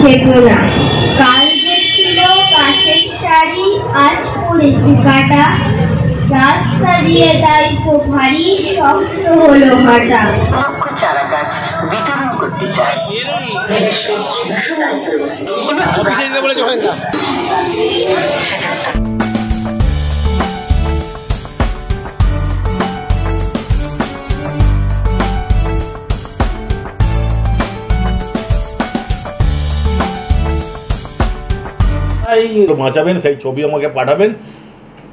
থেকো না। কাল যে ছিল কাশের শাড়ি, আজ পড়েছে কাটা। রাস্তা দিয়ে দায়িত্ব ভারী, শক্ত হলো হাঁটা। চারা গাছ বিতরণ করতে চাই। বাঁচাবেন, সেই ছবি আমাকে পাঠাবেন,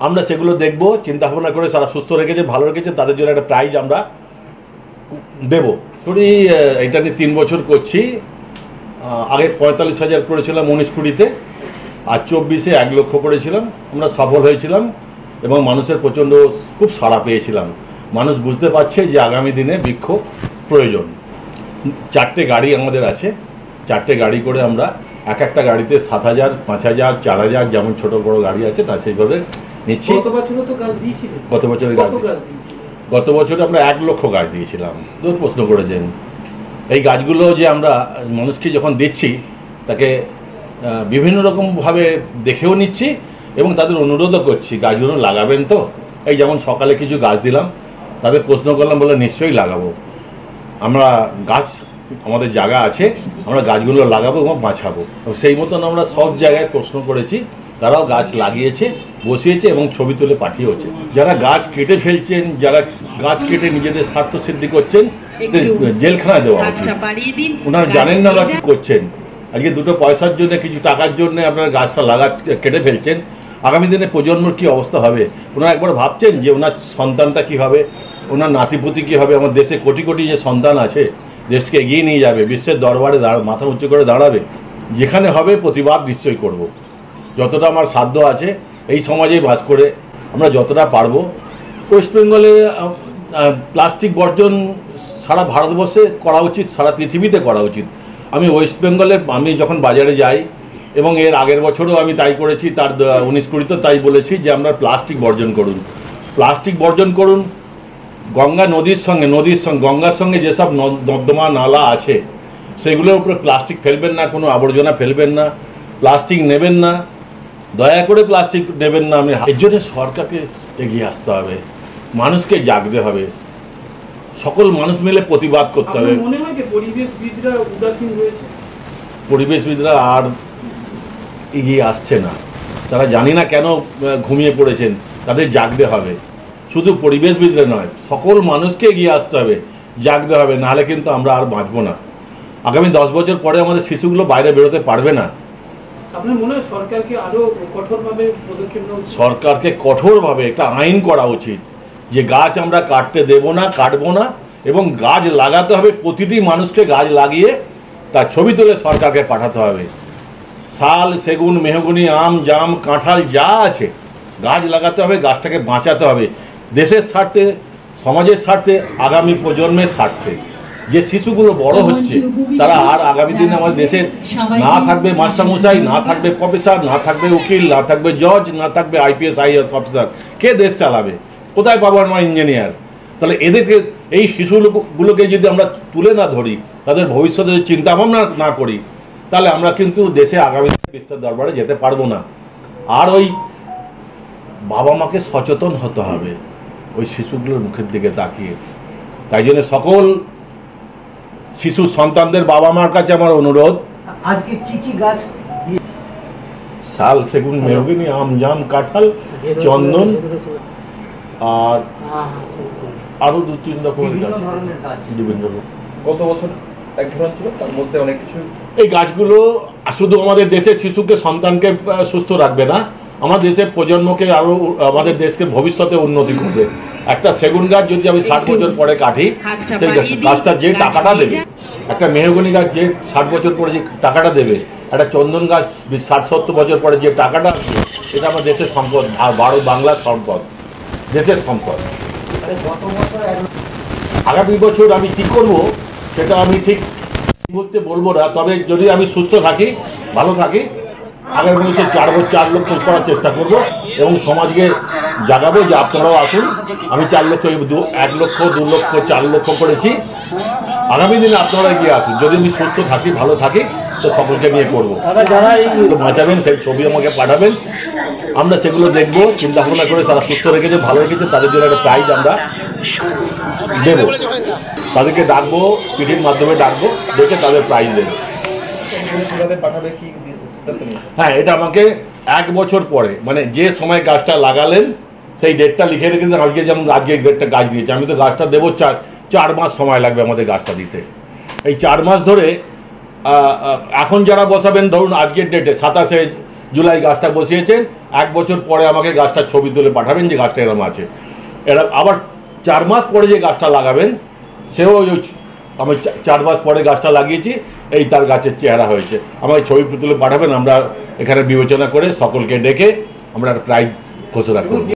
আমরা সেগুলো দেখব। চিন্তা ভাবনা করে সারা সুস্থ রেখেছে, ভালো রেখেছে, তাদের জন্য একটা প্রাইজ আমরা দেব। ছুটি এটা নিয়ে 3 বছর করছি। আগে 45,000 করেছিলাম 19-20-তে, আর 24-এ 1 লক্ষ করেছিলাম। আমরা সফল হয়েছিলাম এবং মানুষের প্রচণ্ড খুব সাড়া পেয়েছিলাম। মানুষ বুঝতে পারছে যে আগামী দিনে বৃক্ষ প্রয়োজন। 4টে গাড়ি আমাদের আছে, 4টে গাড়ি করে আমরা একটা গাড়িতে 7,000, 5,000, 4,000 যেমন ছোট বড় গাড়ি আছে তা সেইভাবে নিচ্ছি। গত বছর আমরা 1 লক্ষ গাছ দিয়েছিলাম। দূর প্রশ্ন করেছেন, এই গাছগুলো যে আমরা মানুষকে যখন দিচ্ছি তাকে বিভিন্ন রকমভাবে দেখেও নিচ্ছি এবং তাদের অনুরোধও করছি গাছগুলো লাগাবেন তো। এই যেমন সকালে কিছু গাছ দিলাম, তাদের প্রশ্ন করলাম, বলে নিশ্চয়ই লাগাবো। আমরা গাছ, আমাদের জায়গা আছে, আমরা গাছগুলো লাগাবো এবং বাঁচাবো। সেই মতন আমরা সব জায়গায় প্রশ্ন করেছি, তারাও গাছ লাগিয়েছে, বসিয়েছে এবং ছবি তুলে পাঠিয়েছে। যারা গাছ কেটে ফেলছেন, যারা গাছ কেটে নিজেদের স্বার্থ সিদ্ধি করছেন, জেলখানায় দেওয়া উচিত। ওনারা জানেন না ওরা কী করছেন। আজকে 2 পয়সার জন্য, কিছু টাকার জন্য আপনারা গাছটা কেটে ফেলছেন। আগামী দিনে প্রজন্মর কী অবস্থা হবে ওনারা একবার ভাবছেন? যে ওনার সন্তানটা কী হবে, ওনার নাতিপুতি কী হবে? আমার দেশে কোটি কোটি যে সন্তান আছে, দেশকে এগিয়ে নিয়ে যাবে, বিশ্বের দরবারে মাথা উঁচু করে দাঁড়াবে। যেখানে হবে প্রতিবাদ নিশ্চয়ই করব। যতটা আমার সাধ্য আছে এই সমাজেই বাস করে আমরা যতটা পারবো। ওয়েস্ট বেঙ্গলে প্লাস্টিক বর্জন সারা ভারতবর্ষে করা উচিত, সারা পৃথিবীতে করা উচিত। আমি ওয়েস্ট বেঙ্গলে, আমি যখন বাজারে যাই এবং এর আগের বছরও আমি তাই করেছি, তার 19-20-তেও তাই বলেছি যে আমরা প্লাস্টিক বর্জন করুন, প্লাস্টিক বর্জন করুন। নদীর সঙ্গে গঙ্গার সঙ্গে যেসব নর্দমা নালা আছে সেগুলোর উপরে প্লাস্টিক ফেলবেন না, কোনো আবর্জনা ফেলবেন না, প্লাস্টিক নেবেন না, দয়া করে প্লাস্টিক নেবেন না। আমি এর জন্য সরকারকে এগিয়ে আসতে হবে, মানুষকে জাগতে হবে, সকল মানুষ মিলে প্রতিবাদ করতে হবে। মনে হয় যে পরিবেশবিদরা উদাসীন রয়েছে? পরিবেশবিদরা আর এগিয়ে আসছে না, তারা জানি না কেন ঘুমিয়ে পড়েছেন। তাদের জাগতে হবে, শুধু পরিবেশবিদরা নয়, সকল মানুষকে এগিয়ে আসতে হবে, জাগতে হবে, নাহলে কিন্তু আমরা আর বাঁচবো না। আগামী 10 বছর পরে আমাদের শিশুগুলো বাইরে বেরোতে পারবে না। আপনার মনে হয় সরকারকে আরো কঠোরভাবে পদক্ষেপ নেওয়া উচিত? সরকারকে কঠোরভাবে একটা আইন করা উচিত যে গাছ আমরা কাটতে দেব না, কাটবো না, এবং গাছ লাগাতে হবে। প্রতিটি মানুষকে গাছ লাগিয়ে তার ছবি তুলে সরকারকে পাঠাতে হবে। শাল, সেগুন, মেহগনি, আম, জাম, কাঁঠাল যা আছে গাছ লাগাতে হবে, গাছটাকে বাঁচাতে হবে দেশের স্বার্থে, সমাজের স্বার্থে, আগামী প্রজন্মের স্বার্থে। যে শিশুগুলো বড় হচ্ছে তারা আর আগামী দিনে আমাদের দেশের না থাকবে মাস্টারমশাই, না থাকবে প্রফেসর, না থাকবে উকিল, না থাকবে জজ, না থাকবে IPS IAS অফিসার। কে দেশ চালাবে? কোথায় পাবো আমরা ইঞ্জিনিয়ার? তাহলে এদেরকে, এই শিশুগুলোকে যদি আমরা তুলে না ধরি, তাদের ভবিষ্যতে চিন্তা ভাবনা না করি, তাহলে আমরা কিন্তু দেশে আগামী বিশ্বের দরবারে যেতে পারবো না। আর ওই বাবা মাকে সচেতন হতে হবে ওই শিশুগুলোর মুখের দিকে তাকিয়ে। তাই জন্য সকল শিশু সন্তানদের বাবা মার কাছে আমার অনুরোধ, আজকে কি কি গাছ? শাল, সেগুন, মেহগনি, আম, জাম, কাঁঠাল, চন্দন, আর আরো 2-3 রকমের গাছ, বিভিন্ন রকম। গত বছর এক ধরন ছিল, তার মধ্যে অনেক কিছু। এই গাছগুলো শুধু আমাদের দেশের শিশুকে, সন্তানকে সুস্থ রাখবে না, আমাদের দেশের প্রজন্মকে আরো, আমাদের দেশকে ভবিষ্যতে উন্নতি করবে। একটা সেগুন গাছ যদি আমি 60 বছর পরে কাটি, সেই গাছটা যে টাকাটা দেবে, একটা মেহগনি গাছ যে 60 বছর পরে যে টাকাটা দেবে, একটা চন্দন গাছ 60-70 বছর পরে যে টাকাটা আসবে, এটা আমার দেশের সম্পদ, আর বাংলার সম্পদ, দেশের সম্পদ। আগামী বছর আমি কী করব সেটা আমি ঠিক মুহূর্তে বলবো না, তবে যদি আমি সুস্থ থাকি, ভালো থাকি, আগামী বছর 4 লক্ষ করার চেষ্টা করব এবং সমাজকে জাগাবো যে আপনারাও আসুন। আমি 4 লক্ষ, 1 লক্ষ, 2 লক্ষ, 4 লক্ষ করেছি। আগামী দিনে আপনারা এগিয়ে আসুন। যদি আমি সুস্থ থাকি, ভালো থাকি, তো সকলকে নিয়ে করবো। দাদা যারা এই তো বাঁচাবেন, সেই ছবি আমাকে পাঠাবেন, আমরা সেগুলো দেখবো, চিন্তা ভাবনা করে যারা সুস্থ রেখেছে, ভালো রেখেছে, তাদের জন্য একটা প্রাইজ আমরা দেবো। তাদেরকে ডাকবো, চিঠির মাধ্যমে ডাকবো, ডেকে তাদের প্রাইজ দেবো। কিভাবে পাঠাবে কি সিদ্ধান্ত নিয়েছে? হ্যাঁ, এটা আমাকে 1 বছর পরে, মানে যে সময় গাছটা লাগালেন সেই ডেটটা লিখে রেখেছেন। আজকে যেমন আজকে এই ডেটটা গাছ দিয়েছে, আমি তো গাছটা দেবো 4 মাস সময় লাগবে আমাদের গাছটা দিতে। এই 4 মাস ধরে এখন যারা বসাবেন, ধরুন আজকের ডেটে 27শে জুলাই গাছটা বসিয়েছেন, 1 বছর পরে আমাকে গাছটার ছবি তুলে পাঠাবেন যে গাছটা এরকম আছে। এরা আবার 4 মাস পরে যে গাছটা লাগাবেন, সেও আমি 4 মাস পরে গাছটা লাগিয়েছি, এই তার গাছের চেহারা হয়েছে, আমাকে ছবি তুলে পাঠাবেন। আমরা এখানে বিবেচনা করে সকলকে ডেকে আমরা একটা প্রাইজ ঘোষণা করব।